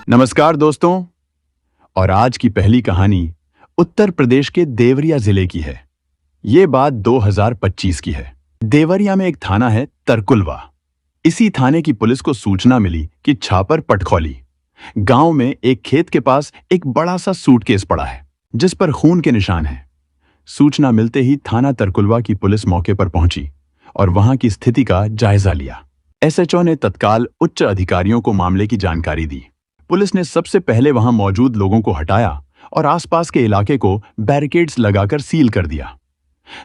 नमस्कार दोस्तों। और आज की पहली कहानी उत्तर प्रदेश के देवरिया जिले की है। ये बात 2025 की है। देवरिया में एक थाना है तरकुलवा। इसी थाने की पुलिस को सूचना मिली कि छापर पटखौली गांव में एक खेत के पास एक बड़ा सा सूटकेस पड़ा है जिस पर खून के निशान हैं। सूचना मिलते ही थाना तरकुलवा की पुलिस मौके पर पहुंची और वहां की स्थिति का जायजा लिया। एसएचओ ने तत्काल उच्च अधिकारियों को मामले की जानकारी दी। पुलिस ने सबसे पहले वहां मौजूद लोगों को हटाया और आसपास के इलाके को बैरिकेड्स लगाकर सील कर दिया।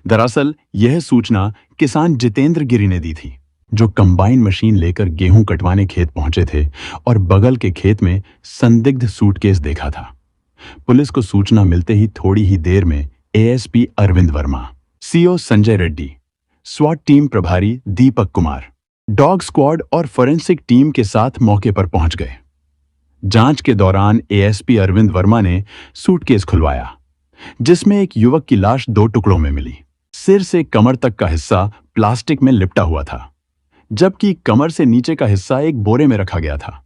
दरअसल यह सूचना किसान जितेंद्र गिरी ने दी थी, जो कंबाइन मशीन लेकर गेहूं कटवाने खेत पहुंचे थे और बगल के खेत में संदिग्ध सूटकेस देखा था। पुलिस को सूचना मिलते ही थोड़ी ही देर में एएसपी अरविंद वर्मा, सीओ संजय रेड्डी, स्वाट टीम प्रभारी दीपक कुमार, डॉग स्क्वाड और फोरेंसिक टीम के साथ मौके पर पहुंच गए। जांच के दौरान एएसपी अरविंद वर्मा ने सूटकेस खुलवाया, जिसमें एक युवक की लाश 2 टुकड़ों में मिली। सिर से कमर तक का हिस्सा प्लास्टिक में लिपटा हुआ था, जबकि कमर से नीचे का हिस्सा एक बोरे में रखा गया था।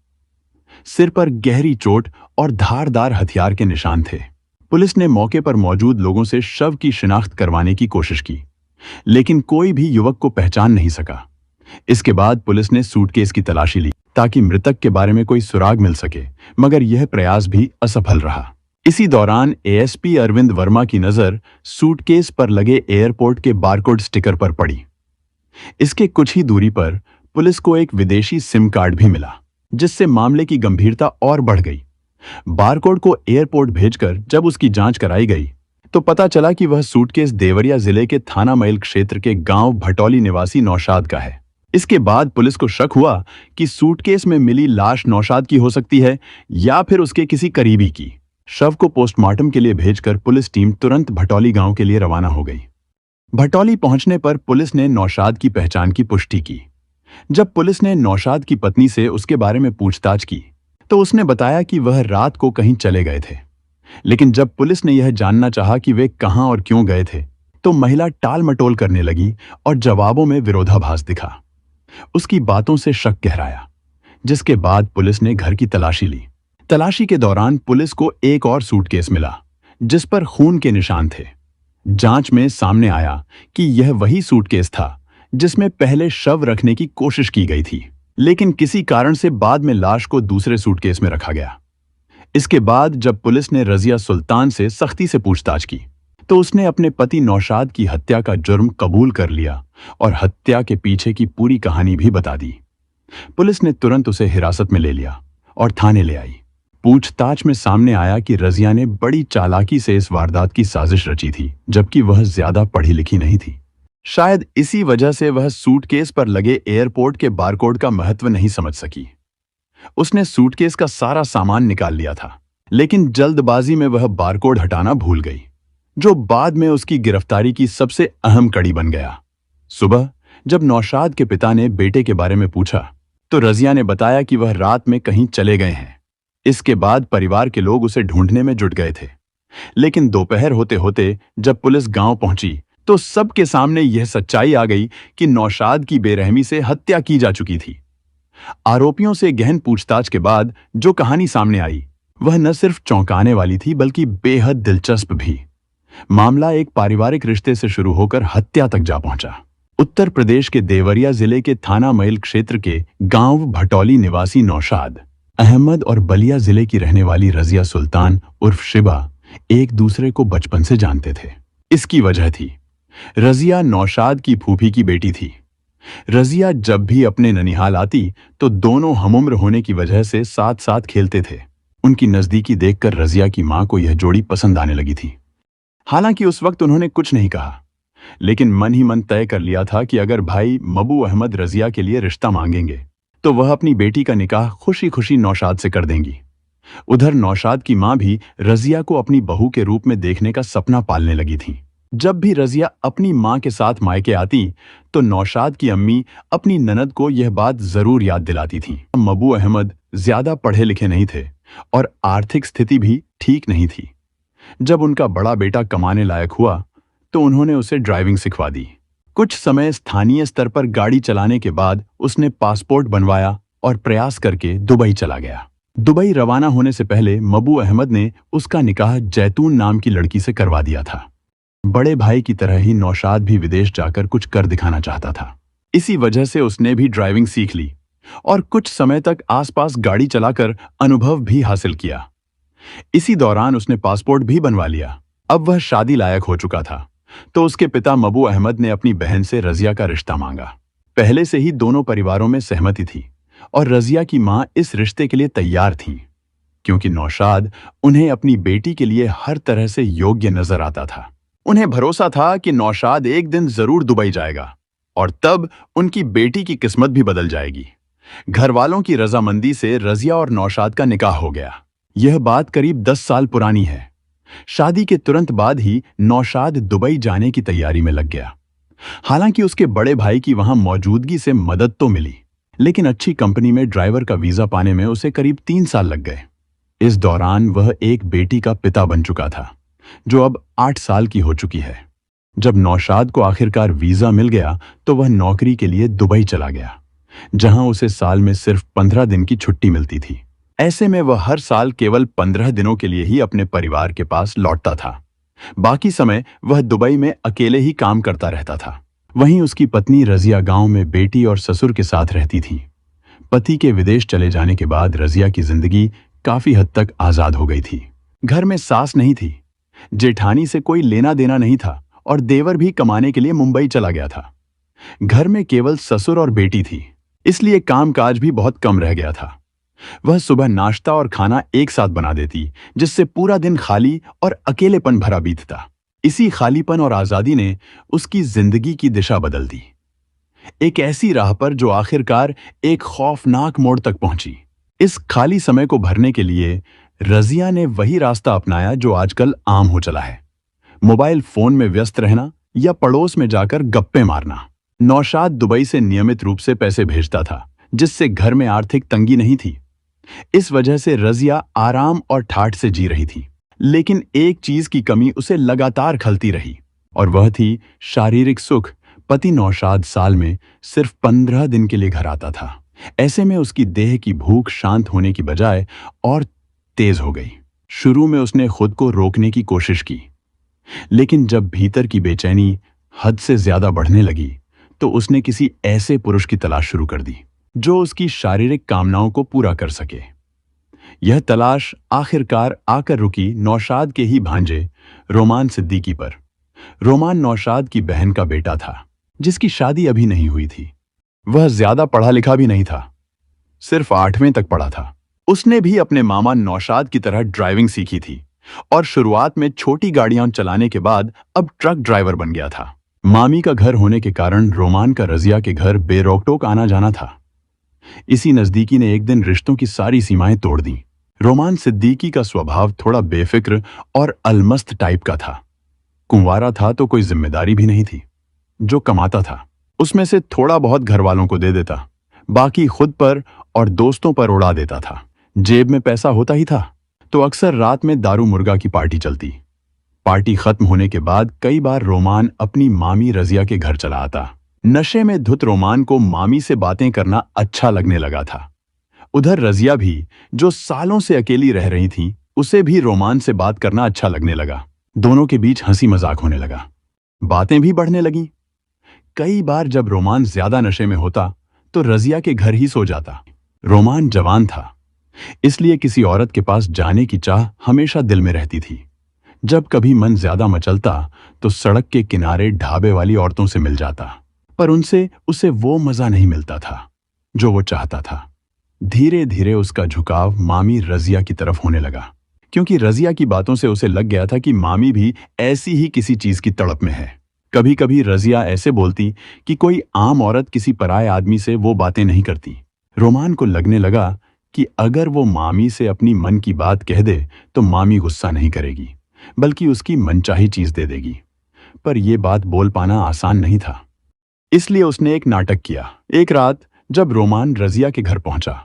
सिर पर गहरी चोट और धारदार हथियार के निशान थे। पुलिस ने मौके पर मौजूद लोगों से शव की शिनाख्त करवाने की कोशिश की, लेकिन कोई भी युवक को पहचान नहीं सका। इसके बाद पुलिस ने सूटकेस की तलाशी ली ताकि मृतक के बारे में कोई सुराग मिल सके, मगर यह प्रयास भी असफल रहा। इसी दौरान एएसपी अरविंद वर्मा की नजर सूटकेस पर लगे एयरपोर्ट के बारकोड स्टिकर पर पड़ी। इसके कुछ ही दूरी पर पुलिस को एक विदेशी सिम कार्ड भी मिला, जिससे मामले की गंभीरता और बढ़ गई। बारकोड को एयरपोर्ट भेजकर जब उसकी जांच कराई गई तो पता चला कि वह सूटकेस देवरिया जिले के थाना मैल क्षेत्र के गांव भटौली निवासी नौशाद का है। इसके बाद पुलिस को शक हुआ कि सूटकेस में मिली लाश नौशाद की हो सकती है या फिर उसके किसी करीबी की। शव को पोस्टमार्टम के लिए भेजकर पुलिस टीम तुरंत भटौली गांव के लिए रवाना हो गई। भटौली पहुंचने पर पुलिस ने नौशाद की पहचान की पुष्टि की। जब पुलिस ने नौशाद की पत्नी से उसके बारे में पूछताछ की तो उसने बताया कि वह रात को कहीं चले गए थे, लेकिन जब पुलिस ने यह जानना चाहा कि वे कहां और क्यों गए थे तो महिला टाल मटोल करने लगी और जवाबों में विरोधाभास दिखा। उसकी बातों से शक गहराया, जिसके बाद पुलिस ने घर की तलाशी ली। तलाशी के दौरान पुलिस को एक और सूटकेस मिला जिस पर खून के निशान थे। जांच में सामने आया कि यह वही सूटकेस था जिसमें पहले शव रखने की कोशिश की गई थी, लेकिन किसी कारण से बाद में लाश को दूसरे सूटकेस में रखा गया। इसके बाद जब पुलिस ने रजिया सुल्तान से सख्ती से पूछताछ की तो उसने अपने पति नौशाद की हत्या का जुर्म कबूल कर लिया और हत्या के पीछे की पूरी कहानी भी बता दी। पुलिस ने तुरंत उसे हिरासत में ले लिया और थाने ले आई। पूछताछ में सामने आया कि रजिया ने बड़ी चालाकी से इस वारदात की साजिश रची थी, जबकि वह ज्यादा पढ़ी लिखी नहीं थी। शायद इसी वजह से वह सूटकेस पर लगे एयरपोर्ट के बारकोड का महत्व नहीं समझ सकी। उसने सूटकेस का सारा सामान निकाल लिया था, लेकिन जल्दबाजी में वह बारकोड हटाना भूल गई, जो बाद में उसकी गिरफ्तारी की सबसे अहम कड़ी बन गया। सुबह जब नौशाद के पिता ने बेटे के बारे में पूछा तो रजिया ने बताया कि वह रात में कहीं चले गए हैं। इसके बाद परिवार के लोग उसे ढूंढने में जुट गए थे, लेकिन दोपहर होते होते जब पुलिस गांव पहुंची तो सबके सामने यह सच्चाई आ गई कि नौशाद की बेरहमी से हत्या की जा चुकी थी। आरोपियों से गहन पूछताछ के बाद जो कहानी सामने आई वह न सिर्फ चौंकाने वाली थी बल्कि बेहद दिलचस्प भी। मामला एक पारिवारिक रिश्ते से शुरू होकर हत्या तक जा पहुंचा। उत्तर प्रदेश के देवरिया जिले के थाना मैल क्षेत्र के गांव भटौली निवासी नौशाद, अहमद और बलिया जिले की रहने वाली रजिया सुल्तान उर्फ शिबा एक दूसरे को बचपन से जानते थे। इसकी वजह थी, रजिया नौशाद की फूफी की बेटी थी। रजिया जब भी अपने ननिहाल आती तो दोनों हमउम्र होने की वजह से साथ साथ खेलते थे। उनकी नजदीकी देखकर रजिया की मां को यह जोड़ी पसंद आने लगी थी। हालांकि उस वक्त उन्होंने कुछ नहीं कहा, लेकिन मन ही मन तय कर लिया था कि अगर भाई मबू अहमद रजिया के लिए रिश्ता मांगेंगे तो वह अपनी बेटी का निकाह खुशी खुशी नौशाद से कर देंगी। उधर नौशाद की मां भी रजिया को अपनी बहू के रूप में देखने का सपना पालने लगी थी। जब भी रजिया अपनी मां के साथ मायके आती तो नौशाद की अम्मी अपनी ननद को यह बात जरूर याद दिलाती थी। मबू अहमद ज्यादा पढ़े लिखे नहीं थे और आर्थिक स्थिति भी ठीक नहीं थी। जब उनका बड़ा बेटा कमाने लायक हुआ तो उन्होंने उसे ड्राइविंग सिखवा दी। कुछ समय स्थानीय स्तर पर गाड़ी चलाने के बाद उसने पासपोर्ट बनवाया और प्रयास करके दुबई चला गया। दुबई रवाना होने से पहले मबू अहमद ने उसका निकाह जैतून नाम की लड़की से करवा दिया था। बड़े भाई की तरह ही नौशाद भी विदेश जाकर कुछ कर दिखाना चाहता था। इसी वजह से उसने भी ड्राइविंग सीख ली और कुछ समय तक आसपास गाड़ी चलाकर अनुभव भी हासिल किया। इसी दौरान उसने पासपोर्ट भी बनवा लिया। अब वह शादी लायक हो चुका था, तो उसके पिता मबू अहमद ने अपनी बहन से रजिया का रिश्ता मांगा। पहले से ही दोनों परिवारों में सहमति थी और रजिया की मां इस रिश्ते के लिए तैयार थी, क्योंकि नौशाद उन्हें अपनी बेटी के लिए हर तरह से योग्य नजर आता था। उन्हें भरोसा था कि नौशाद एक दिन जरूर दुबई जाएगा और तब उनकी बेटी की किस्मत भी बदल जाएगी। घर वालों की रजामंदी से रजिया और नौशाद का निकाह हो गया। यह बात करीब 10 साल पुरानी है। शादी के तुरंत बाद ही नौशाद दुबई जाने की तैयारी में लग गया। हालांकि उसके बड़े भाई की वहां मौजूदगी से मदद तो मिली, लेकिन अच्छी कंपनी में ड्राइवर का वीजा पाने में उसे करीब 3 साल लग गए। इस दौरान वह एक बेटी का पिता बन चुका था, जो अब 8 साल की हो चुकी है। जब नौशाद को आखिरकार वीजा मिल गया तो वह नौकरी के लिए दुबई चला गया, जहां उसे साल में सिर्फ 15 दिन की छुट्टी मिलती थी। ऐसे में वह हर साल केवल 15 दिनों के लिए ही अपने परिवार के पास लौटता था। बाकी समय वह दुबई में अकेले ही काम करता रहता था। वहीं उसकी पत्नी रजिया गांव में बेटी और ससुर के साथ रहती थी। पति के विदेश चले जाने के बाद रजिया की जिंदगी काफी हद तक आजाद हो गई थी। घर में सास नहीं थी, जेठानी से कोई लेना देना नहीं था और देवर भी कमाने के लिए मुंबई चला गया था। घर में केवल ससुर और बेटी थी, इसलिए कामकाज भी बहुत कम रह गया था। वह सुबह नाश्ता और खाना एक साथ बना देती, जिससे पूरा दिन खाली और अकेलेपन भरा बीतता। इसी खालीपन और आजादी ने उसकी जिंदगी की दिशा बदल दी, एक ऐसी राह पर जो आखिरकार एक खौफनाक मोड़ तक पहुंची। इस खाली समय को भरने के लिए रजिया ने वही रास्ता अपनाया जो आजकल आम हो चला है, मोबाइल फोन में व्यस्त रहना या पड़ोस में जाकर गप्पे मारना। नौशाद दुबई से नियमित रूप से पैसे भेजता था, जिससे घर में आर्थिक तंगी नहीं थी। इस वजह से रजिया आराम और ठाठ से जी रही थी। लेकिन एक चीज की कमी उसे लगातार खलती रही, और वह थी शारीरिक सुख। पति नौशाद साल में सिर्फ 15 दिन के लिए घर आता था। ऐसे में उसकी देह की भूख शांत होने की बजाय और तेज हो गई। शुरू में उसने खुद को रोकने की कोशिश की, लेकिन जब भीतर की बेचैनी हद से ज्यादा बढ़ने लगी तो उसने किसी ऐसे पुरुष की तलाश शुरू कर दी जो उसकी शारीरिक कामनाओं को पूरा कर सके। यह तलाश आखिरकार आकर रुकी नौशाद के ही भांजे रोमान सिद्दीकी पर। रोमान नौशाद की बहन का बेटा था, जिसकी शादी अभी नहीं हुई थी। वह ज्यादा पढ़ा लिखा भी नहीं था, सिर्फ 8वीं तक पढ़ा था। उसने भी अपने मामा नौशाद की तरह ड्राइविंग सीखी थी और शुरुआत में छोटी गाड़ियां चलाने के बाद अब ट्रक ड्राइवर बन गया था। मामी का घर होने के कारण रोमान का रजिया के घर बेरोकटोक आना जाना था। इसी नजदीकी ने एक दिन रिश्तों की सारी सीमाएं तोड़ दी। रोमान सिद्दीकी का स्वभाव थोड़ा बेफिक्र और अलमस्त टाइप का था। कुंवारा था तो कोई जिम्मेदारी भी नहीं थी। जो कमाता था उसमें से थोड़ा बहुत घर वालों को दे देता, बाकी खुद पर और दोस्तों पर उड़ा देता था। जेब में पैसा होता ही था तो अक्सर रात में दारू मुर्गा की पार्टी चलती। पार्टी खत्म होने के बाद कई बार रोमान अपनी मामी रजिया के घर चला आता। नशे में धुत रोमान को मामी से बातें करना अच्छा लगने लगा था। उधर रजिया भी, जो सालों से अकेली रह रही थी, उसे भी रोमान से बात करना अच्छा लगने लगा। दोनों के बीच हंसी मजाक होने लगा, बातें भी बढ़ने लगीं। कई बार जब रोमान ज्यादा नशे में होता तो रजिया के घर ही सो जाता। रोमान जवान था, इसलिए किसी औरत के पास जाने की चाह हमेशा दिल में रहती थी। जब कभी मन ज्यादा मचलता तो सड़क के किनारे ढाबे वाली औरतों से मिल जाता, पर उनसे उसे वो मजा नहीं मिलता था जो वो चाहता था। धीरे धीरे उसका झुकाव मामी रजिया की तरफ होने लगा, क्योंकि रजिया की बातों से उसे लग गया था कि मामी भी ऐसी ही किसी चीज की तड़प में है। कभी कभी रजिया ऐसे बोलती कि कोई आम औरत किसी पराये आदमी से वो बातें नहीं करती। रोमान को लगने लगा कि अगर वो मामी से अपनी मन की बात कह दे तो मामी गुस्सा नहीं करेगी, बल्कि उसकी मनचाही चीज दे देगी। पर यह बात बोल पाना आसान नहीं था, इसलिए उसने एक नाटक किया। एक रात जब रोमान रजिया के घर पहुंचा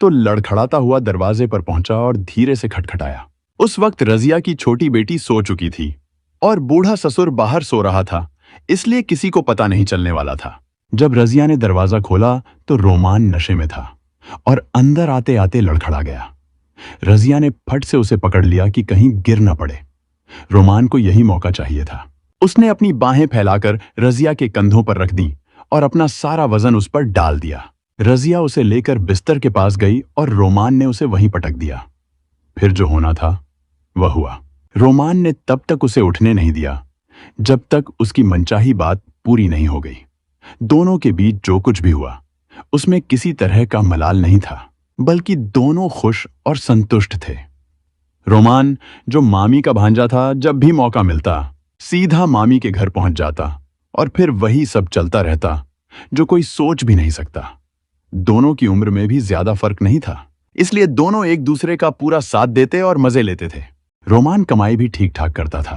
तो लड़खड़ाता हुआ दरवाजे पर पहुंचा और धीरे से खटखटाया। उस वक्त रजिया की छोटी बेटी सो चुकी थी और बूढ़ा ससुर बाहर सो रहा था, इसलिए किसी को पता नहीं चलने वाला था। जब रजिया ने दरवाजा खोला तो रोमान नशे में था और अंदर आते आते लड़खड़ा गया। रजिया ने फट से उसे पकड़ लिया कि कहीं गिर न पड़े। रोमान को यही मौका चाहिए था। उसने अपनी बाहें फैलाकर रजिया के कंधों पर रख दी और अपना सारा वजन उस पर डाल दिया। रजिया उसे लेकर बिस्तर के पास गई और रोमान ने उसे वहीं पटक दिया। फिर जो होना था वह हुआ। रोमान ने तब तक उसे उठने नहीं दिया जब तक उसकी मनचाही बात पूरी नहीं हो गई। दोनों के बीच जो कुछ भी हुआ उसमें किसी तरह का मलाल नहीं था, बल्कि दोनों खुश और संतुष्ट थे। रोमान, जो मामी का भांजा था, जब भी मौका मिलता सीधा मामी के घर पहुंच जाता और फिर वही सब चलता रहता जो कोई सोच भी नहीं सकता। दोनों की उम्र में भी ज्यादा फर्क नहीं था, इसलिए दोनों एक दूसरे का पूरा साथ देते और मजे लेते थे। रोमान कमाई भी ठीक ठाक करता था।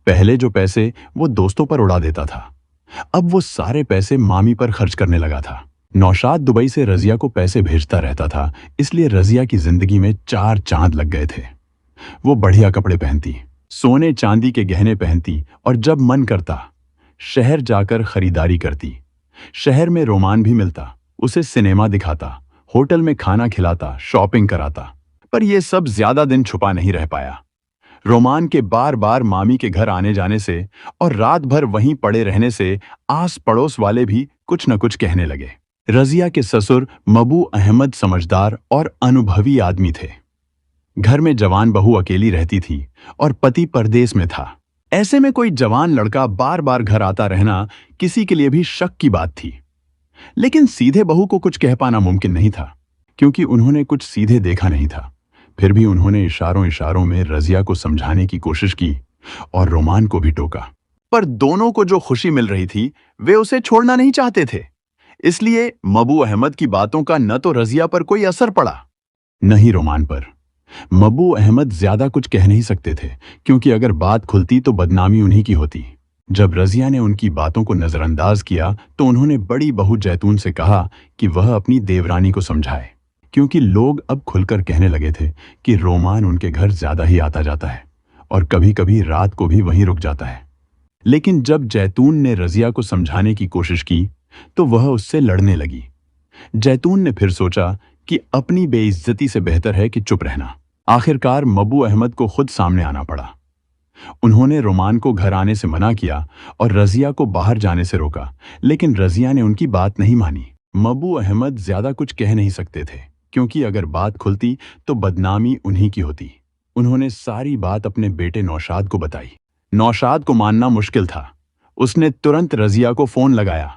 पहले जो पैसे वो दोस्तों पर उड़ा देता था, अब वो सारे पैसे मामी पर खर्च करने लगा था। नौशाद दुबई से रजिया को पैसे भेजता रहता था, इसलिए रजिया की जिंदगी में 4 चांद लग गए थे। वो बढ़िया कपड़े पहनती, सोने चांदी के गहने पहनती और जब मन करता शहर जाकर खरीदारी करती। शहर में रोमान भी मिलता, उसे सिनेमा दिखाता, होटल में खाना खिलाता, शॉपिंग कराता। पर यह सब ज्यादा दिन छुपा नहीं रह पाया। रोमान के बार बार मामी के घर आने जाने से और रात भर वहीं पड़े रहने से आस पड़ोस वाले भी कुछ न कुछ कहने लगे। रजिया के ससुर मबू अहमद समझदार और अनुभवी आदमी थे। घर में जवान बहू अकेली रहती थी और पति परदेश में था। ऐसे में कोई जवान लड़का बार बार घर आता रहना किसी के लिए भी शक की बात थी। लेकिन सीधे बहू को कुछ कह पाना मुमकिन नहीं था, क्योंकि उन्होंने कुछ सीधे देखा नहीं था। फिर भी उन्होंने इशारों इशारों में रजिया को समझाने की कोशिश की और रोमान को भी टोका। पर दोनों को जो खुशी मिल रही थी वे उसे छोड़ना नहीं चाहते थे। इसलिए मबू अहमद की बातों का न तो रजिया पर कोई असर पड़ा, न ही रोमान पर। मबू अहमद ज्यादा कुछ कह नहीं सकते थे, क्योंकि अगर बात खुलती तो बदनामी उन्हीं की होती। जब रजिया ने उनकी बातों को नजरअंदाज किया तो उन्होंने बड़ी बहू जैतून से कहा कि वह अपनी देवरानी को समझाए, क्योंकि लोग अब खुलकर कहने लगे थे कि रोमान उनके घर ज्यादा ही आता जाता है और कभी कभी रात को भी वहीं रुक जाता है। लेकिन जब जैतून ने रजिया को समझाने की कोशिश की तो वह उससे लड़ने लगी। जैतून ने फिर सोचा कि अपनी बेइज्जती से बेहतर है कि चुप रहना। आखिरकार मबू अहमद को खुद सामने आना पड़ा। उन्होंने रोमान को घर आने से मना किया और रजिया को बाहर जाने से रोका, लेकिन रजिया ने उनकी बात नहीं मानी। मबू अहमद ज्यादा कुछ कह नहीं सकते थे, क्योंकि अगर बात खुलती तो बदनामी उन्हीं की होती। उन्होंने सारी बात अपने बेटे नौशाद को बताई। नौशाद को मानना मुश्किल था। उसने तुरंत रजिया को फोन लगाया।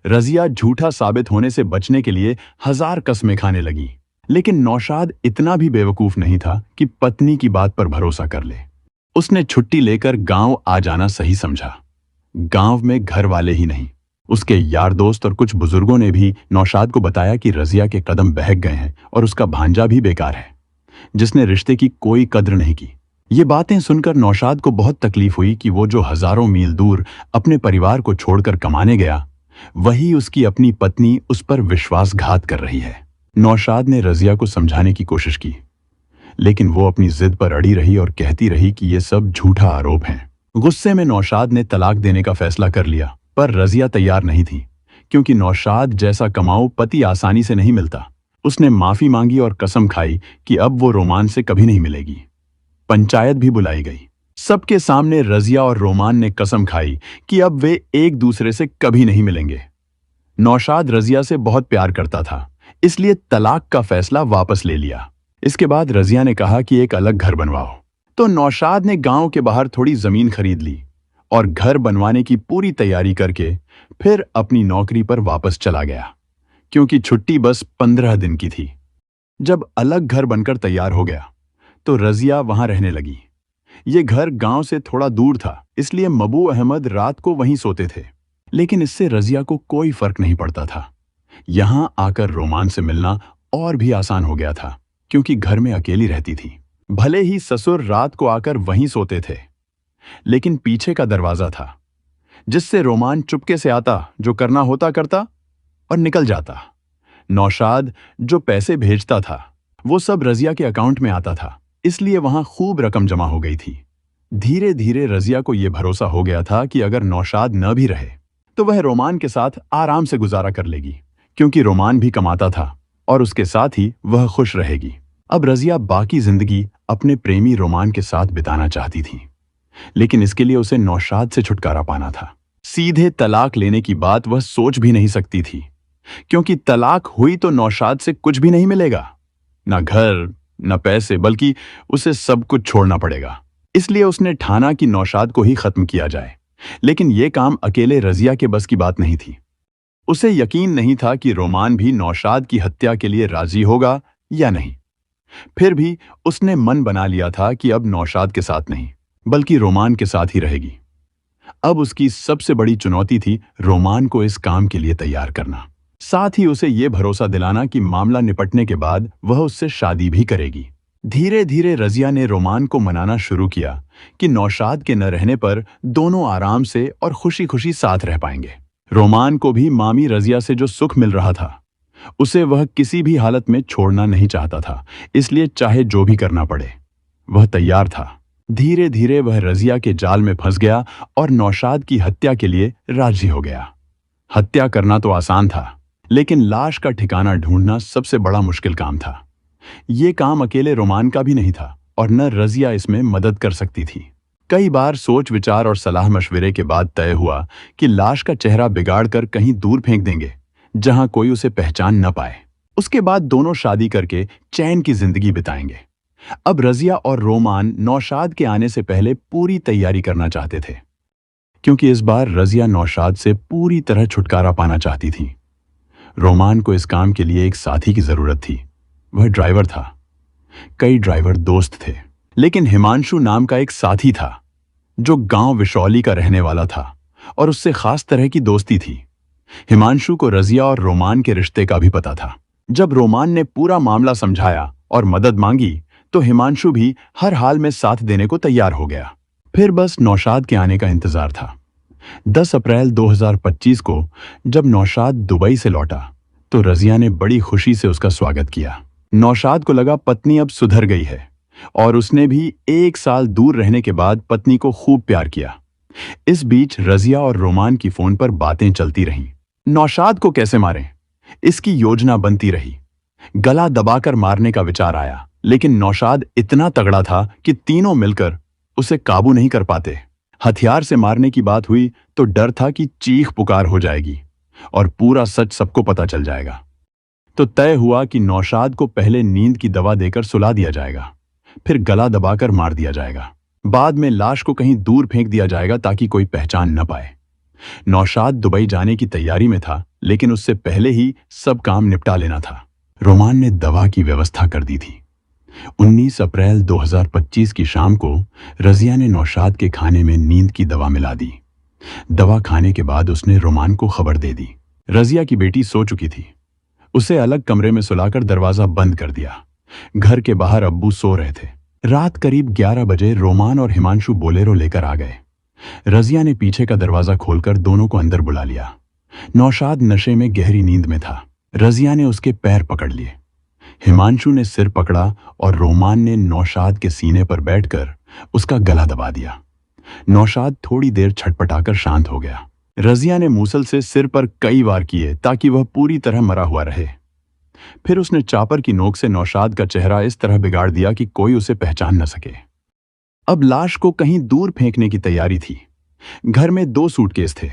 रजिया झूठा साबित होने से बचने के लिए 1000 कस्में खाने लगी, लेकिन नौशाद इतना भी बेवकूफ नहीं था कि पत्नी की बात पर भरोसा कर ले। उसने छुट्टी लेकर गांव आ जाना सही समझा। गांव में घर वाले ही नहीं, उसके यार दोस्त और कुछ बुजुर्गों ने भी नौशाद को बताया कि रजिया के कदम बहक गए हैं और उसका भांजा भी बेकार है, जिसने रिश्ते की कोई कद्र नहीं की। ये बातें सुनकर नौशाद को बहुत तकलीफ हुई कि वो जो हजारों मील दूर अपने परिवार को छोड़कर कमाने गया, वही उसकी अपनी पत्नी उस पर विश्वासघात कर रही है। नौशाद ने रजिया को समझाने की कोशिश की, लेकिन वो अपनी जिद पर अड़ी रही और कहती रही कि ये सब झूठा आरोप है। गुस्से में नौशाद ने तलाक देने का फैसला कर लिया, पर रजिया तैयार नहीं थी, क्योंकि नौशाद जैसा कमाऊ पति आसानी से नहीं मिलता। उसने माफी मांगी और कसम खाई कि अब वो रोमान से कभी नहीं मिलेगी। पंचायत भी बुलाई गई। सबके सामने रजिया और रोमान ने कसम खाई कि अब वे एक दूसरे से कभी नहीं मिलेंगे। नौशाद रजिया से बहुत प्यार करता था, इसलिए तलाक का फैसला वापस ले लिया। इसके बाद रजिया ने कहा कि एक अलग घर बनवाओ, तो नौशाद ने गांव के बाहर थोड़ी जमीन खरीद ली और घर बनवाने की पूरी तैयारी करके फिर अपनी नौकरी पर वापस चला गया, क्योंकि छुट्टी बस 15 दिन की थी। जब अलग घर बनकर तैयार हो गया तो रजिया वहां रहने लगी। ये घर गांव से थोड़ा दूर था, इसलिए मबू अहमद रात को वहीं सोते थे, लेकिन इससे रजिया को कोई फर्क नहीं पड़ता था। यहां आकर रोमान से मिलना और भी आसान हो गया था, क्योंकि घर में अकेली रहती थी। भले ही ससुर रात को आकर वहीं सोते थे, लेकिन पीछे का दरवाजा था, जिससे रोमान चुपके से आता, जो करना होता करता और निकल जाता। नौशाद जो पैसे भेजता था वो सब रजिया के अकाउंट में आता था, इसलिए वहां खूब रकम जमा हो गई थी। धीरे धीरे रजिया को यह भरोसा हो गया था कि अगर नौशाद न भी रहे तो वह रोमान के साथ आराम से गुजारा कर लेगी, क्योंकि रोमान भी कमाता था और उसके साथ ही वह खुश रहेगी। अब रजिया बाकी जिंदगी अपने प्रेमी रोमान के साथ बिताना चाहती थी, लेकिन इसके लिए उसे नौशाद से छुटकारा पाना था। सीधे तलाक लेने की बात वह सोच भी नहीं सकती थी, क्योंकि तलाक हुई तो नौशाद से कुछ भी नहीं मिलेगा, न घर न पैसे, बल्कि उसे सब कुछ छोड़ना पड़ेगा। इसलिए उसने ठाना कि नौशाद को ही खत्म किया जाए। लेकिन यह काम अकेले रजिया के बस की बात नहीं थी। उसे यकीन नहीं था कि रोमान भी नौशाद की हत्या के लिए राजी होगा या नहीं। फिर भी उसने मन बना लिया था कि अब नौशाद के साथ नहीं, बल्कि रोमान के साथ ही रहेगी। अब उसकी सबसे बड़ी चुनौती थी रोमान को इस काम के लिए तैयार करना, साथ ही उसे यह भरोसा दिलाना कि मामला निपटने के बाद वह उससे शादी भी करेगी। धीरे धीरे रजिया ने रोमान को मनाना शुरू किया कि नौशाद के न रहने पर दोनों आराम से और खुशी खुशी साथ रह पाएंगे। रोमान को भी मामी रजिया से जो सुख मिल रहा था, उसे वह किसी भी हालत में छोड़ना नहीं चाहता था। इसलिए चाहे जो भी करना पड़े, वह तैयार था। धीरे धीरे वह रजिया के जाल में फंस गया और नौशाद की हत्या के लिए राजी हो गया। हत्या करना तो आसान था, लेकिन लाश का ठिकाना ढूंढना सबसे बड़ा मुश्किल काम था। ये काम अकेले रोमान का भी नहीं था और न रजिया इसमें मदद कर सकती थी। कई बार सोच विचार और सलाह मशविरे के बाद तय हुआ कि लाश का चेहरा बिगाड़कर कहीं दूर फेंक देंगे, जहां कोई उसे पहचान न पाए। उसके बाद दोनों शादी करके चैन की जिंदगी बिताएंगे। अब रजिया और रोमान नौशाद के आने से पहले पूरी तैयारी करना चाहते थे, क्योंकि इस बार रजिया नौशाद से पूरी तरह छुटकारा पाना चाहती थी। रोमान को इस काम के लिए एक साथी की जरूरत थी। वह ड्राइवर था। कई ड्राइवर दोस्त थे, लेकिन हिमांशु नाम का एक साथी था जो गांव विशौली का रहने वाला था और उससे खास तरह की दोस्ती थी। हिमांशु को रजिया और रोमान के रिश्ते का भी पता था। जब रोमान ने पूरा मामला समझाया और मदद मांगी, तो हिमांशु भी हर हाल में साथ देने को तैयार हो गया। फिर बस नौशाद के आने का इंतजार था। 10 अप्रैल 2025 को जब नौशाद दुबई से लौटा, तो रजिया ने बड़ी खुशी से उसका स्वागत किया। नौशाद को लगा पत्नी अब सुधर गई है और उसने भी 1 साल दूर रहने के बाद पत्नी को खूब प्यार किया। इस बीच रजिया और रोमान की फोन पर बातें चलती रहीं। नौशाद को कैसे मारें, इसकी योजना बनती रही। गला दबाकर मारने का विचार आया, लेकिन नौशाद इतना तगड़ा था कि तीनों मिलकर उसे काबू नहीं कर पाते। हथियार से मारने की बात हुई तो डर था कि चीख पुकार हो जाएगी और पूरा सच सबको पता चल जाएगा। तो तय हुआ कि नौशाद को पहले नींद की दवा देकर सुला दिया जाएगा, फिर गला दबाकर मार दिया जाएगा। बाद में लाश को कहीं दूर फेंक दिया जाएगा ताकि कोई पहचान न पाए। नौशाद दुबई जाने की तैयारी में था, लेकिन उससे पहले ही सब काम निपटा लेना था। रोमान ने दवा की व्यवस्था कर दी थी। 19 अप्रैल 2025 की शाम को रजिया ने नौशाद के खाने में नींद की दवा मिला दी। दवा खाने के बाद उसने रोमान को खबर दे दी। रजिया की बेटी सो चुकी थी। उसे अलग कमरे में सुलाकर दरवाजा बंद कर दिया। घर के बाहर अब्बू सो रहे थे। रात करीब 11 बजे रोमान और हिमांशु बोलेरो लेकर आ गए। रजिया ने पीछे का दरवाजा खोलकर दोनों को अंदर बुला लिया। नौशाद नशे में गहरी नींद में था। रजिया ने उसके पैर पकड़ लिए, हिमांशु ने सिर पकड़ा और रोमान ने नौशाद के सीने पर बैठकर उसका गला दबा दिया। नौशाद थोड़ी देर छटपटाकर शांत हो गया। रजिया ने मूसल से सिर पर कई वार किए ताकि वह पूरी तरह मरा हुआ रहे। फिर उसने चापर की नोक से नौशाद का चेहरा इस तरह बिगाड़ दिया कि कोई उसे पहचान न सके। अब लाश को कहीं दूर फेंकने की तैयारी थी। घर में 2 सूटकेस थे।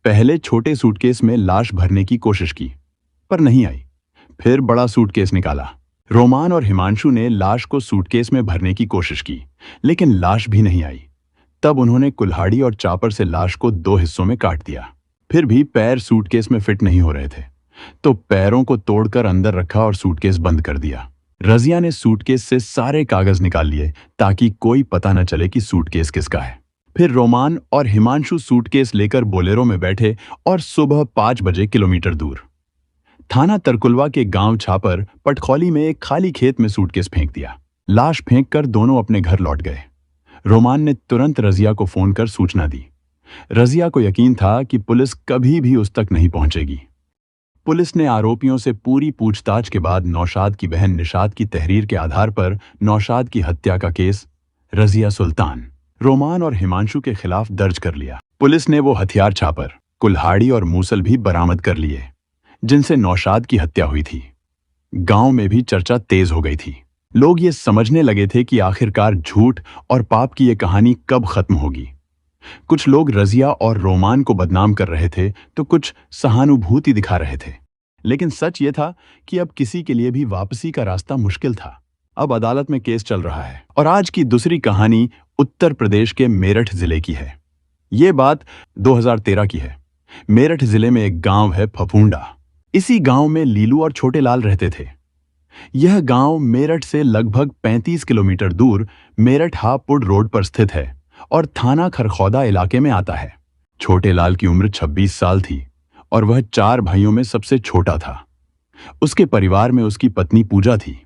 पहले छोटे सूटकेस में लाश भरने की कोशिश की, पर नहीं आई। फिर बड़ा सूटकेस निकाला। रोमान और हिमांशु ने लाश को सूटकेस में भरने की कोशिश की, लेकिन लाश भी नहीं आई। तब उन्होंने कुल्हाड़ी और चापर से लाश को 2 हिस्सों में काट दिया। फिर भी पैर सूटकेस में फिट नहीं हो रहे थे, तो पैरों को तोड़कर अंदर रखा और सूटकेस बंद कर दिया। रजिया ने सूटकेस से सारे कागज निकाल लिए ताकि कोई पता न चले कि सूटकेस किसका है। फिर रोमान और हिमांशु सूटकेस लेकर बोलेरो में बैठे और सुबह 5 बजे किलोमीटर दूर थाना तरकुलवा के गांव छापर पटखौली में एक खाली खेत में सूटकेस फेंक दिया। लाश फेंककर दोनों अपने घर लौट गए। रोमान ने तुरंत रजिया को फोन कर सूचना दी। रजिया को यकीन था कि पुलिस कभी भी उस तक नहीं पहुंचेगी। पुलिस ने आरोपियों से पूरी पूछताछ के बाद नौशाद की बहन निशात की तहरीर के आधार पर नौशाद की हत्या का केस रजिया सुल्तान, रोमान और हिमांशु के खिलाफ दर्ज कर लिया। पुलिस ने वो हथियार छापर, कुल्हाड़ी और मूसल भी बरामद कर लिए जिनसे नौशाद की हत्या हुई थी। गांव में भी चर्चा तेज हो गई थी। लोग ये समझने लगे थे कि आखिरकार झूठ और पाप की ये कहानी कब खत्म होगी। कुछ लोग रजिया और रोमान को बदनाम कर रहे थे तो कुछ सहानुभूति दिखा रहे थे। लेकिन सच ये था कि अब किसी के लिए भी वापसी का रास्ता मुश्किल था। अब अदालत में केस चल रहा है और आज की दूसरी कहानी उत्तर प्रदेश के मेरठ जिले की है। ये बात 2013 की है। मेरठ जिले में एक गांव है फफूंडा। इसी गांव में लीलू और छोटे लाल रहते थे। यह गांव मेरठ से लगभग 35 किलोमीटर दूर मेरठ हापुड़ रोड पर स्थित है और थाना खरखौदा इलाके में आता है। छोटे लाल की उम्र 26 साल थी और वह 4 भाइयों में सबसे छोटा था। उसके परिवार में उसकी पत्नी पूजा थी।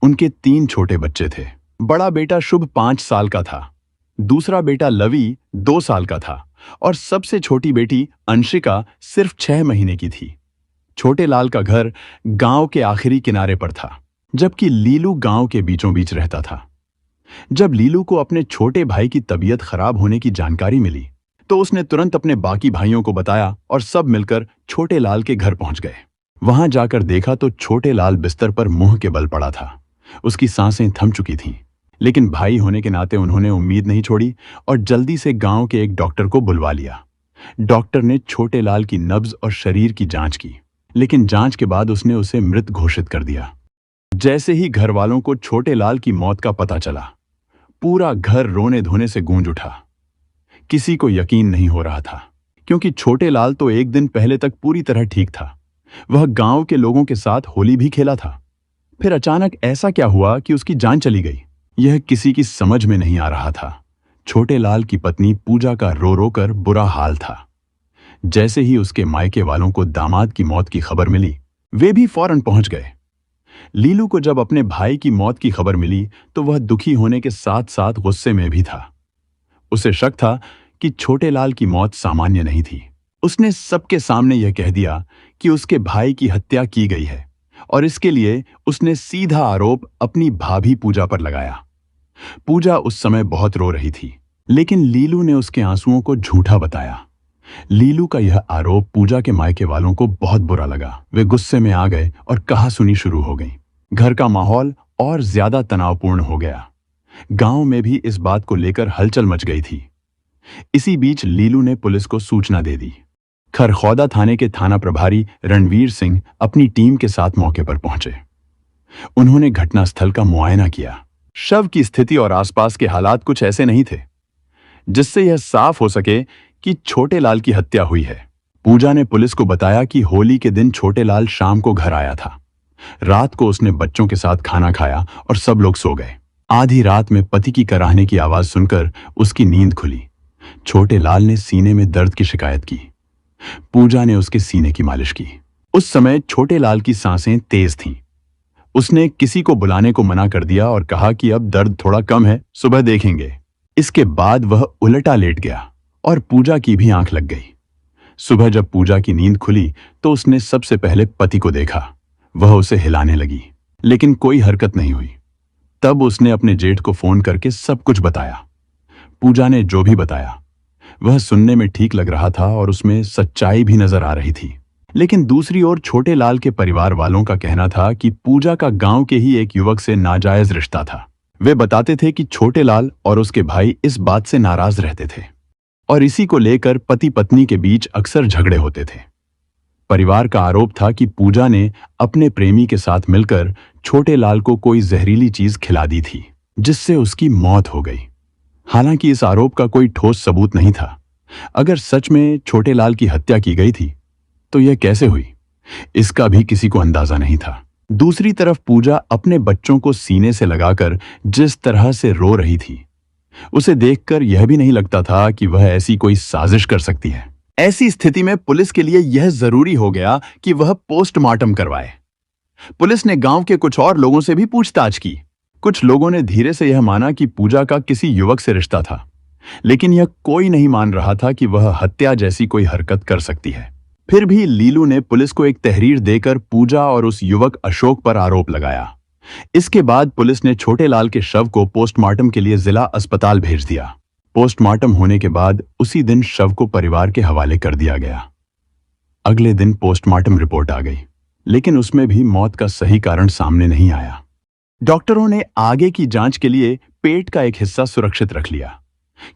उनके 3 छोटे बच्चे थे। बड़ा बेटा शुभ 5 साल का था, दूसरा बेटा लवी 2 साल का था और सबसे छोटी बेटी अंशिका सिर्फ 6 महीने की थी। छोटे लाल का घर गांव के आखिरी किनारे पर था, जबकि लीलू गांव के बीचों बीच रहता था। जब लीलू को अपने छोटे भाई की तबीयत खराब होने की जानकारी मिली तो उसने तुरंत अपने बाकी भाइयों को बताया और सब मिलकर छोटे लाल के घर पहुंच गए। वहां जाकर देखा तो छोटे लाल बिस्तर पर मुंह के बल पड़ा था। उसकी सांसें थम चुकी थीं, लेकिन भाई होने के नाते उन्होंने उम्मीद नहीं छोड़ी और जल्दी से गांव के एक डॉक्टर को बुलवा लिया। डॉक्टर ने छोटे लाल की नब्ज और शरीर की जांच की, लेकिन जांच के बाद उसने उसे मृत घोषित कर दिया। जैसे ही घर वालों को छोटे लाल की मौत का पता चला, पूरा घर रोने धोने से गूंज उठा। किसी को यकीन नहीं हो रहा था, क्योंकि छोटे लाल तो एक दिन पहले तक पूरी तरह ठीक था। वह गांव के लोगों के साथ होली भी खेला था। फिर अचानक ऐसा क्या हुआ कि उसकी जान चली गई, यह किसी की समझ में नहीं आ रहा था। छोटे लाल की पत्नी पूजा का रो रो कर बुरा हाल था। जैसे ही उसके मायके वालों को दामाद की मौत की खबर मिली, वे भी फौरन पहुंच गए। लीलू को जब अपने भाई की मौत की खबर मिली तो वह दुखी होने के साथ साथ गुस्से में भी था। उसे शक था कि छोटे लाल की मौत सामान्य नहीं थी। उसने सबके सामने यह कह दिया कि उसके भाई की हत्या की गई है और इसके लिए उसने सीधा आरोप अपनी भाभी पूजा पर लगाया। पूजा उस समय बहुत रो रही थी, लेकिन लीलू ने उसके आंसुओं को झूठा बताया। लीलू का यह आरोप पूजा के मायके वालों को बहुत बुरा लगा। वे गुस्से में आ गए और कहासुनी शुरू हो गई। घर का माहौल और ज्यादा तनावपूर्ण हो गया। गांव में भी इस बात को लेकर हलचल मच गई थी। इसी बीच लीलू ने पुलिस को सूचना दे दी। खरखौदा थाने के थाना प्रभारी रणवीर सिंह अपनी टीम के साथ मौके पर पहुंचे। उन्होंने घटनास्थल का मुआयना किया। शव की स्थिति और आसपास के हालात कुछ ऐसे नहीं थे जिससे यह साफ हो सके कि छोटे लाल की हत्या हुई है। पूजा ने पुलिस को बताया कि होली के दिन छोटे लाल शाम को घर आया था। रात को उसने बच्चों के साथ खाना खाया और सब लोग सो गए। आधी रात में पति की कराहने की आवाज सुनकर उसकी नींद खुली। छोटे लाल ने सीने में दर्द की शिकायत की। पूजा ने उसके सीने की मालिश की। उस समय छोटे लाल की सांसें तेज थीं। उसने किसी को बुलाने को मना कर दिया और कहा कि अब दर्द थोड़ा कम है, सुबह देखेंगे। इसके बाद वह उलटा लेट गया और पूजा की भी आंख लग गई। सुबह जब पूजा की नींद खुली तो उसने सबसे पहले पति को देखा। वह उसे हिलाने लगी, लेकिन कोई हरकत नहीं हुई। तब उसने अपने जेठ को फोन करके सब कुछ बताया। पूजा ने जो भी बताया वह सुनने में ठीक लग रहा था और उसमें सच्चाई भी नजर आ रही थी। लेकिन दूसरी ओर छोटे लाल के परिवार वालों का कहना था कि पूजा का गांव के ही एक युवक से नाजायज रिश्ता था। वे बताते थे कि छोटे लाल और उसके भाई इस बात से नाराज रहते थे और इसी को लेकर पति पत्नी के बीच अक्सर झगड़े होते थे। परिवार का आरोप था कि पूजा ने अपने प्रेमी के साथ मिलकर छोटे लाल को कोई जहरीली चीज खिला दी थी, जिससे उसकी मौत हो गई। हालांकि इस आरोप का कोई ठोस सबूत नहीं था। अगर सच में छोटे लाल की हत्या की गई थी तो यह कैसे हुई, इसका भी किसी को अंदाजा नहीं था। दूसरी तरफ पूजा अपने बच्चों को सीने से लगाकर जिस तरह से रो रही थी, उसे देखकर यह भी नहीं लगता था कि वह ऐसी कोई साजिश कर सकती है। ऐसी स्थिति में पुलिस के लिए यह जरूरी हो गया कि वह पोस्टमार्टम करवाए। पुलिस ने गांव के कुछ और लोगों से भी पूछताछ की। कुछ लोगों ने धीरे से यह माना कि पूजा का किसी युवक से रिश्ता था, लेकिन यह कोई नहीं मान रहा था कि वह हत्या जैसी कोई हरकत कर सकती है। फिर भी लीलू ने पुलिस को एक तहरीर देकर पूजा और उस युवक अशोक पर आरोप लगाया। इसके बाद पुलिस ने छोटे लाल के शव को पोस्टमार्टम के लिए जिला अस्पताल भेज दिया। पोस्टमार्टम होने के बाद उसी दिन शव को परिवार के हवाले कर दिया गया। अगले दिन पोस्टमार्टम रिपोर्ट आ गई, लेकिन उसमें भी मौत का सही कारण सामने नहीं आया। डॉक्टरों ने आगे की जांच के लिए पेट का एक हिस्सा सुरक्षित रख लिया।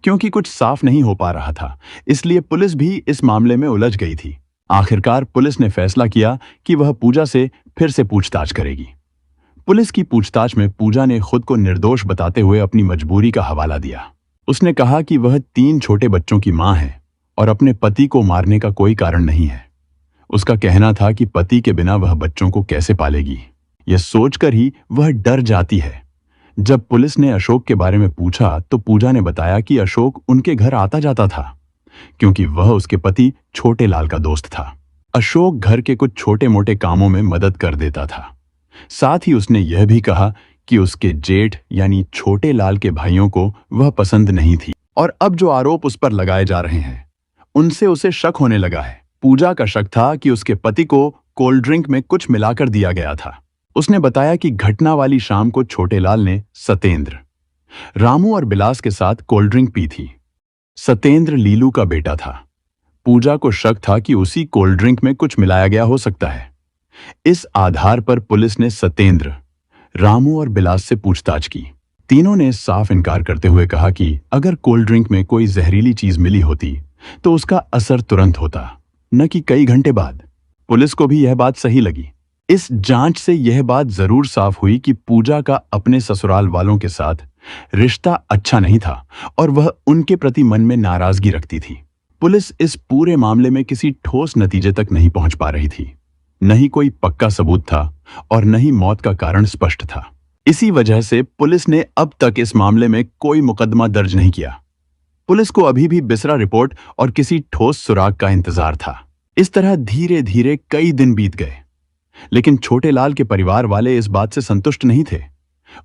क्योंकि कुछ साफ नहीं हो पा रहा था, इसलिए पुलिस भी इस मामले में उलझ गई थी। आखिरकार पुलिस ने फैसला किया कि वह पूजा से फिर से पूछताछ करेगी। पुलिस की पूछताछ में पूजा ने खुद को निर्दोष बताते हुए अपनी मजबूरी का हवाला दिया। उसने कहा कि वह 3 छोटे बच्चों की मां है और अपने पति को मारने का कोई कारण नहीं है। उसका कहना था कि पति के बिना वह बच्चों को कैसे पालेगी, यह सोचकर ही वह डर जाती है। जब पुलिस ने अशोक के बारे में पूछा तो पूजा ने बताया कि अशोक उनके घर आता जाता था, क्योंकि वह उसके पति छोटे लाल का दोस्त था। अशोक घर के कुछ छोटे मोटे कामों में मदद कर देता था। साथ ही उसने यह भी कहा कि उसके जेठ यानी छोटे लाल के भाइयों को वह पसंद नहीं थी और अब जो आरोप उस पर लगाए जा रहे हैं उनसे उसे शक होने लगा है। पूजा का शक था कि उसके पति को कोल्ड ड्रिंक में कुछ मिलाकर दिया गया था। उसने बताया कि घटना वाली शाम को छोटे लाल ने सतेंद्र, रामू और बिलास के साथ कोल्ड ड्रिंक पी थी। सतेंद्र लीलू का बेटा था। पूजा को शक था कि उसी कोल्ड ड्रिंक में कुछ मिलाया गया हो सकता है। इस आधार पर पुलिस ने सतेंद्र, रामू और बिलास से पूछताछ की। तीनों ने साफ इनकार करते हुए कहा कि अगर कोल्ड ड्रिंक में कोई जहरीली चीज मिली होती तो उसका असर तुरंत होता, न कि कई घंटे बाद। पुलिस को भी यह बात सही लगी। इस जांच से यह बात जरूर साफ हुई कि पूजा का अपने ससुराल वालों के साथ रिश्ता अच्छा नहीं था और वह उनके प्रति मन में नाराजगी रखती थी। पुलिस इस पूरे मामले में किसी ठोस नतीजे तक नहीं पहुंच पा रही थी। न ही कोई पक्का सबूत था और न ही मौत का कारण स्पष्ट था। इसी वजह से पुलिस ने अब तक इस मामले में कोई मुकदमा दर्ज नहीं किया। पुलिस को अभी भी बिसरा रिपोर्ट और किसी ठोस सुराग का इंतजार था। इस तरह धीरे धीरे कई दिन बीत गए, लेकिन छोटे लाल के परिवार वाले इस बात से संतुष्ट नहीं थे।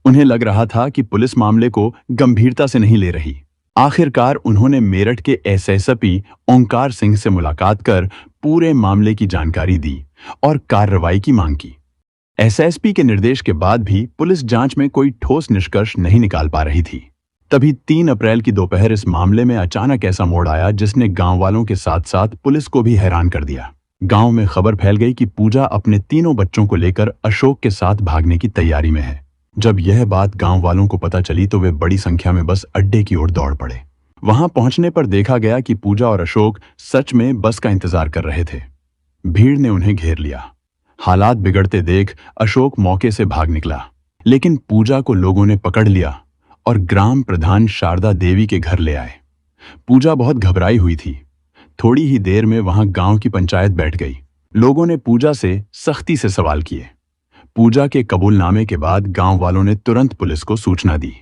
उन्हें लग रहा था कि पुलिस मामले को गंभीरता से नहीं ले रही। आखिरकार उन्होंने मेरठ के एसएसपी ओंकार सिंह से मुलाकात कर पूरे मामले की जानकारी दी और कार्रवाई की मांग की। एसएसपी के निर्देश के बाद भी पुलिस जांच में कोई ठोस निष्कर्ष नहीं निकाल पा रही थी। तभी 3 अप्रैल की दोपहर इस मामले में अचानक ऐसा मोड़ आया जिसने गांव वालों के साथ साथ पुलिस को भी हैरान कर दिया। गांव में खबर फैल गई कि पूजा अपने तीनों बच्चों को लेकर अशोक के साथ भागने की तैयारी में है। जब यह बात गांव वालों को पता चली तो वे बड़ी संख्या में बस अड्डे की ओर दौड़ पड़े। वहां पहुंचने पर देखा गया कि पूजा और अशोक सच में बस का इंतजार कर रहे थे। भीड़ ने उन्हें घेर लिया। हालात बिगड़ते देख अशोक मौके से भाग निकला, लेकिन पूजा को लोगों ने पकड़ लिया और ग्राम प्रधान शारदा देवी के घर ले आए। पूजा बहुत घबराई हुई थी। थोड़ी ही देर में वहां गांव की पंचायत बैठ गई। लोगों ने पूजा से सख्ती से सवाल किए। पूजा के कबूलनामे के बाद गांव वालों ने तुरंत पुलिस को सूचना दी।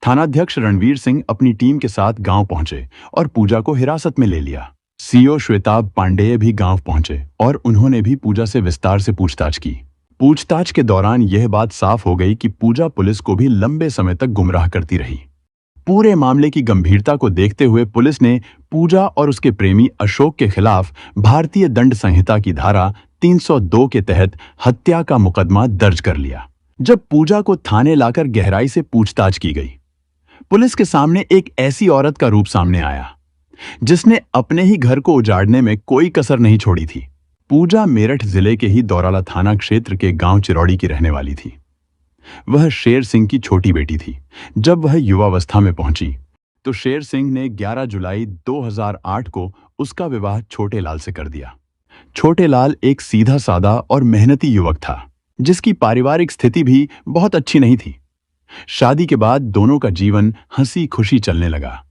थानाध्यक्ष रणवीर सिंह अपनी टीम के साथ गांव पहुंचे और पूजा को हिरासत में ले लिया। सीओ श्वेताब पांडेय भी गांव पहुंचे और उन्होंने भी पूजा से विस्तार से पूछताछ की। पूछताछ के दौरान यह बात साफ हो गई कि पूजा पुलिस को भी लंबे समय तक गुमराह करती रही। पूरे मामले की गंभीरता को देखते हुए पुलिस ने पूजा और उसके प्रेमी अशोक के खिलाफ भारतीय दंड संहिता की धारा 302 के तहत हत्या का मुकदमा दर्ज कर लिया। जब पूजा को थाने लाकर गहराई से पूछताछ की गई, पुलिस के सामने एक ऐसी औरत का रूप सामने आया जिसने अपने ही घर को उजाड़ने में कोई कसर नहीं छोड़ी थी। पूजा मेरठ जिले के ही दौराला थाना क्षेत्र के गांव चिरौड़ी की रहने वाली थी। वह शेर सिंह की छोटी बेटी थी। जब वह युवावस्था में पहुंची तो शेर सिंह ने 11 जुलाई 2008 को उसका विवाह छोटे लाल से कर दिया। छोटे लाल एक सीधा सादा और मेहनती युवक था, जिसकी पारिवारिक स्थिति भी बहुत अच्छी नहीं थी। शादी के बाद दोनों का जीवन हंसी खुशी चलने लगा।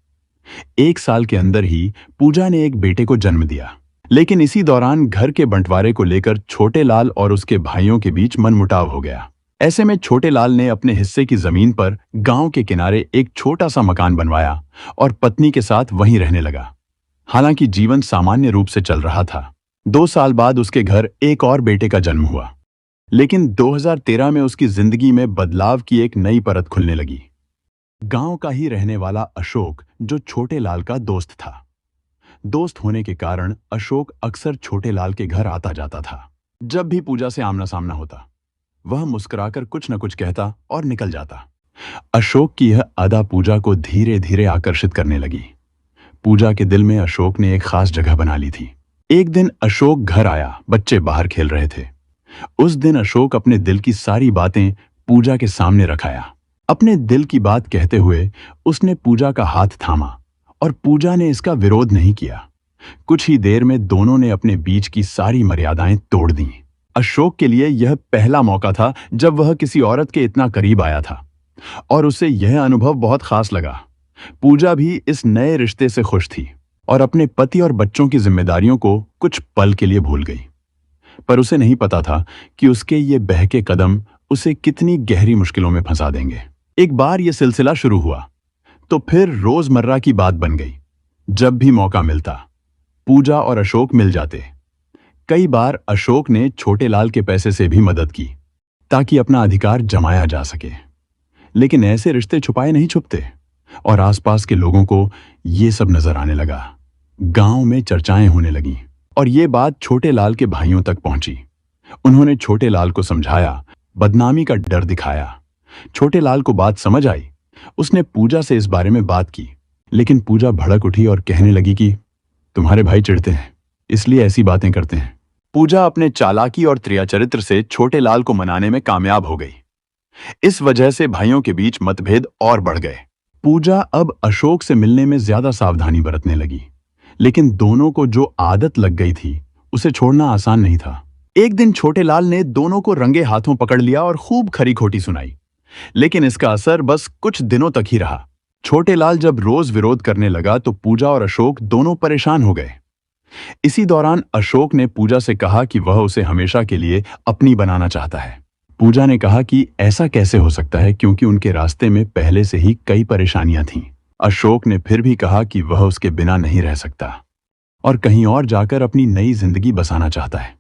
1 साल के अंदर ही पूजा ने एक बेटे को जन्म दिया, लेकिन इसी दौरान घर के बंटवारे को लेकर छोटे लाल और उसके भाइयों के बीच मनमुटाव हो गया। ऐसे में छोटे लाल ने अपने हिस्से की जमीन पर गांव के किनारे एक छोटा सा मकान बनवाया और पत्नी के साथ वहीं रहने लगा। हालांकि जीवन सामान्य रूप से चल रहा था। 2 साल बाद उसके घर एक और बेटे का जन्म हुआ, लेकिन 2013 में उसकी जिंदगी में बदलाव की एक नई परत खुलने लगी। गांव का ही रहने वाला अशोक, जो छोटे लाल का दोस्त था। दोस्त होने के कारण अशोक अक्सर छोटे लाल के घर आता जाता था। जब भी पूजा से आमना सामना होता, वह मुस्कुराकर कुछ न कुछ कहता और निकल जाता। अशोक की यह अदा पूजा को धीरे धीरे आकर्षित करने लगी। पूजा के दिल में अशोक ने एक खास जगह बना ली थी। एक दिन अशोक घर आया, बच्चे बाहर खेल रहे थे। उस दिन अशोक अपने दिल की सारी बातें पूजा के सामने रखाया। अपने दिल की बात कहते हुए उसने पूजा का हाथ थामा और पूजा ने इसका विरोध नहीं किया। कुछ ही देर में दोनों ने अपने बीच की सारी मर्यादाएं तोड़ दी। अशोक के लिए यह पहला मौका था जब वह किसी औरत के इतना करीब आया था और उसे यह अनुभव बहुत खास लगा। पूजा भी इस नए रिश्ते से खुश थी और अपने पति और बच्चों की जिम्मेदारियों को कुछ पल के लिए भूल गई। पर उसे नहीं पता था कि उसके ये बहके कदम उसे कितनी गहरी मुश्किलों में फंसा देंगे। एक बार यह सिलसिला शुरू हुआ तो फिर रोजमर्रा की बात बन गई। जब भी मौका मिलता पूजा और अशोक मिल जाते। कई बार अशोक ने छोटे लाल के पैसे से भी मदद की ताकि अपना अधिकार जमाया जा सके। लेकिन ऐसे रिश्ते छुपाए नहीं छुपते और आसपास के लोगों को यह सब नजर आने लगा। गांव में चर्चाएं होने लगीं और यह बात छोटे लाल के भाइयों तक पहुंची। उन्होंने छोटे लाल को समझाया, बदनामी का डर दिखाया। छोटे लाल को बात समझ आई। उसने पूजा से इस बारे में बात की, लेकिन पूजा भड़क उठी और कहने लगी कि तुम्हारे भाई चिढ़ते हैं, इसलिए ऐसी बातें करते हैं। पूजा अपने चालाकी और त्रियाचरित्र से छोटे लाल को मनाने में कामयाब हो गई। इस वजह से भाइयों के बीच मतभेद और बढ़ गए। पूजा अब अशोक से मिलने में ज्यादा सावधानी बरतने लगी, लेकिन दोनों को जो आदत लग गई थी उसे छोड़ना आसान नहीं था। एक दिन छोटे लाल ने दोनों को रंगे हाथों पकड़ लिया और खूब खरी खोटी सुनाई, लेकिन इसका असर बस कुछ दिनों तक ही रहा। छोटे लाल जब रोज विरोध करने लगा तो पूजा और अशोक दोनों परेशान हो गए। इसी दौरान अशोक ने पूजा से कहा कि वह उसे हमेशा के लिए अपनी बनाना चाहता है। पूजा ने कहा कि ऐसा कैसे हो सकता है, क्योंकि उनके रास्ते में पहले से ही कई परेशानियां थीं। अशोक ने फिर भी कहा कि वह उसके बिना नहीं रह सकता और कहीं और जाकर अपनी नई जिंदगी बसाना चाहता है।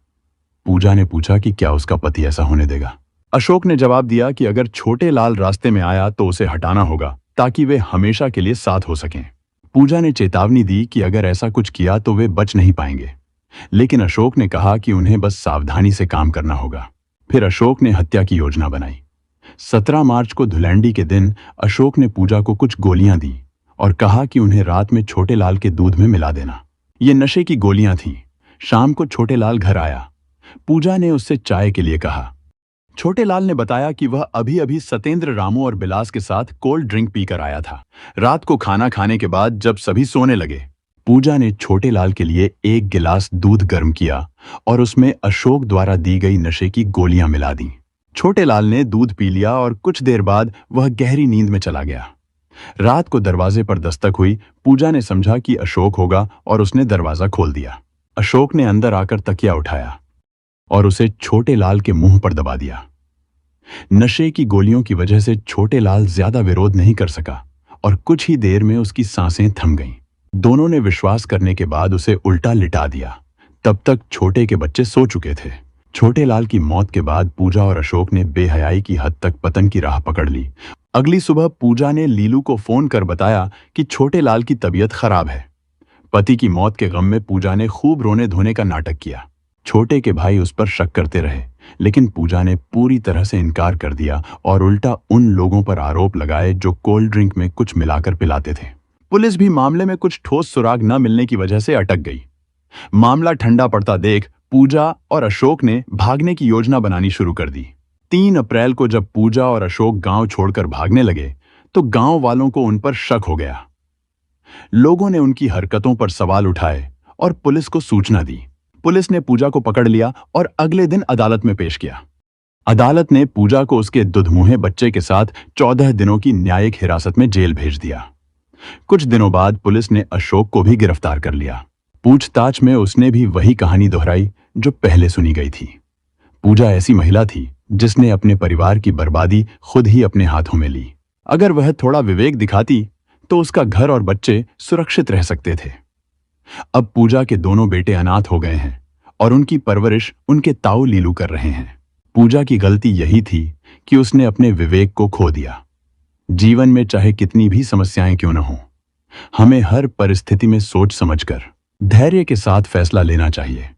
पूजा ने पूछा कि क्या उसका पति ऐसा होने देगा। अशोक ने जवाब दिया कि अगर छोटे लाल रास्ते में आया तो उसे हटाना होगा ताकि वे हमेशा के लिए साथ हो सकें। पूजा ने चेतावनी दी कि अगर ऐसा कुछ किया तो वे बच नहीं पाएंगे, लेकिन अशोक ने कहा कि उन्हें बस सावधानी से काम करना होगा। फिर अशोक ने हत्या की योजना बनाई। 17 मार्च को धुलैंडी के दिन अशोक ने पूजा को कुछ गोलियां दी और कहा कि उन्हें रात में छोटे लाल के दूध में मिला देना। ये नशे की गोलियां थीं। शाम को छोटे लाल घर आया। पूजा ने उससे चाय के लिए कहा। छोटे लाल ने बताया कि वह अभी-अभी सतेंद्र, रामू और बिलास के साथ कोल्ड ड्रिंक पीकर आया था। रात को खाना खाने के बाद जब सभी सोने लगे, पूजा ने छोटे लाल के लिए एक गिलास दूध गर्म किया और उसमें अशोक द्वारा दी गई नशे की गोलियां मिला दी। छोटे लाल ने दूध पी लिया और कुछ देर बाद वह गहरी नींद में चला गया। रात को दरवाजे पर दस्तक हुई। पूजा ने समझा कि अशोक होगा और उसने दरवाजा खोल दिया। अशोक ने अंदर आकर तकिया उठाया और उसे छोटे लाल के मुंह पर दबा दिया। नशे की गोलियों की वजह से छोटे लाल ज्यादा विरोध नहीं कर सका और कुछ ही देर में उसकी सांसें थम गईं। दोनों ने विश्वास करने के बाद उसे उल्टा लिटा दिया। तब तक छोटे के बच्चे सो चुके थे। छोटे लाल की मौत के बाद पूजा और अशोक ने बेहयाई की हद तक पतन की राह पकड़ ली। अगली सुबह पूजा ने लीलू को फोन कर बताया कि छोटे लाल की तबीयत खराब है। पति की मौत के गम में पूजा ने खूब रोने धोने का नाटक किया। छोटे के भाई उस पर शक करते रहे, लेकिन पूजा ने पूरी तरह से इनकार कर दिया और उल्टा उन लोगों पर आरोप लगाए जो कोल्ड ड्रिंक में कुछ मिलाकर पिलाते थे। पुलिस भी मामले में कुछ ठोस सुराग न मिलने की वजह से अटक गई। मामला ठंडा पड़ता देख पूजा और अशोक ने भागने की योजना बनानी शुरू कर दी। 3 अप्रैल को जब पूजा और अशोक गांव छोड़कर भागने लगे तो गांव वालों को उन पर शक हो गया। लोगों ने उनकी हरकतों पर सवाल उठाए और पुलिस को सूचना दी। पुलिस ने पूजा को पकड़ लिया और अगले दिन अदालत में पेश किया। अदालत ने पूजा को उसके दुधमुहे बच्चे के साथ 14 दिनों की न्यायिक हिरासत में जेल भेज दिया। कुछ दिनों बाद पुलिस ने अशोक को भी गिरफ्तार कर लिया। पूछताछ में उसने भी वही कहानी दोहराई जो पहले सुनी गई थी। पूजा ऐसी महिला थी जिसने अपने परिवार की बर्बादी खुद ही अपने हाथों में ली। अगर वह थोड़ा विवेक दिखाती तो उसका घर और बच्चे सुरक्षित रह सकते थे। अब पूजा के दोनों बेटे अनाथ हो गए हैं और उनकी परवरिश उनके ताऊ लीलू कर रहे हैं। पूजा की गलती यही थी कि उसने अपने विवेक को खो दिया। जीवन में चाहे कितनी भी समस्याएं क्यों न हों, हमें हर परिस्थिति में सोच समझकर धैर्य के साथ फैसला लेना चाहिए।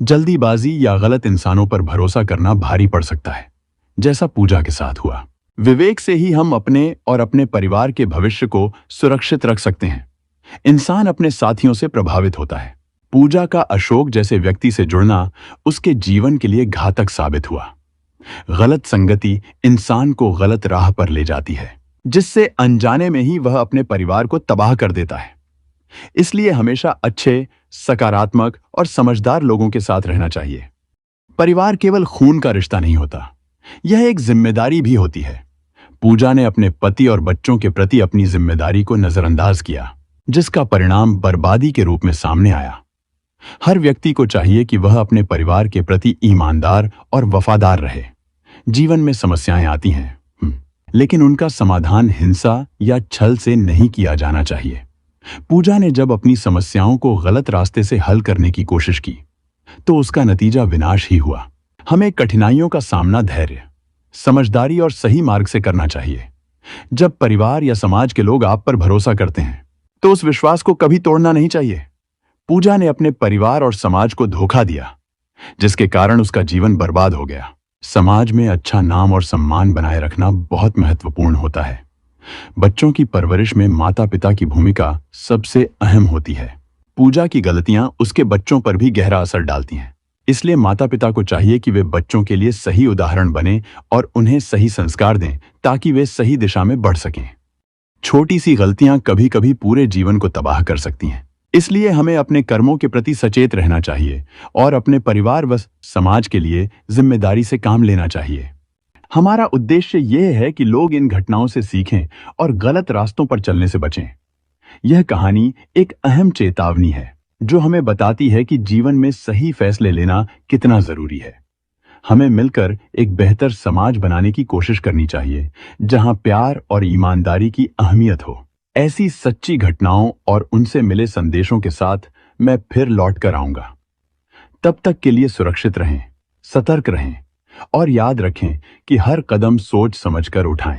जल्दीबाजी या गलत इंसानों पर भरोसा करना भारी पड़ सकता है, जैसा पूजा के साथ हुआ। विवेक से ही हम अपने और अपने परिवार के भविष्य को सुरक्षित रख सकते हैं। इंसान अपने साथियों से प्रभावित होता है। पूजा का अशोक जैसे व्यक्ति से जुड़ना उसके जीवन के लिए घातक साबित हुआ। गलत संगति इंसान को गलत राह पर ले जाती है, जिससे अनजाने में ही वह अपने परिवार को तबाह कर देता है। इसलिए हमेशा अच्छे, सकारात्मक और समझदार लोगों के साथ रहना चाहिए। परिवार केवल खून का रिश्ता नहीं होता, यह एक जिम्मेदारी भी होती है। पूजा ने अपने पति और बच्चों के प्रति अपनी जिम्मेदारी को नजरअंदाज किया, जिसका परिणाम बर्बादी के रूप में सामने आया। हर व्यक्ति को चाहिए कि वह अपने परिवार के प्रति ईमानदार और वफादार रहे। जीवन में समस्याएं आती हैं, लेकिन उनका समाधान हिंसा या छल से नहीं किया जाना चाहिए। पूजा ने जब अपनी समस्याओं को गलत रास्ते से हल करने की कोशिश की, तो उसका नतीजा विनाश ही हुआ। हमें कठिनाइयों का सामना धैर्य, समझदारी और सही मार्ग से करना चाहिए। जब परिवार या समाज के लोग आप पर भरोसा करते हैं, तो उस विश्वास को कभी तोड़ना नहीं चाहिए। पूजा ने अपने परिवार और समाज को धोखा दिया, जिसके कारण उसका जीवन बर्बाद हो गया। समाज में अच्छा नाम और सम्मान बनाए रखना बहुत महत्वपूर्ण होता है। बच्चों की परवरिश में माता-पिता की भूमिका सबसे अहम होती है। पूजा की गलतियां उसके बच्चों पर भी गहरा असर डालती हैं। इसलिए माता-पिता को चाहिए कि वे बच्चों के लिए सही उदाहरण बने और उन्हें सही संस्कार दें, ताकि वे सही दिशा में बढ़ सकें। छोटी सी गलतियां कभी-कभी पूरे जीवन को तबाह कर सकती हैं। इसलिए हमें अपने कर्मों के प्रति सचेत रहना चाहिए और अपने परिवार व समाज के लिए जिम्मेदारी से काम लेना चाहिए। हमारा उद्देश्य यह है कि लोग इन घटनाओं से सीखें और गलत रास्तों पर चलने से बचें। यह कहानी एक अहम चेतावनी है, जो हमें बताती है कि जीवन में सही फैसले लेना कितना जरूरी है। हमें मिलकर एक बेहतर समाज बनाने की कोशिश करनी चाहिए, जहां प्यार और ईमानदारी की अहमियत हो। ऐसी सच्ची घटनाओं और उनसे मिले संदेशों के साथ मैं फिर लौट कर आऊंगा। तब तक के लिए सुरक्षित रहें, सतर्क रहें और याद रखें कि हर कदम सोच समझकर उठाएं।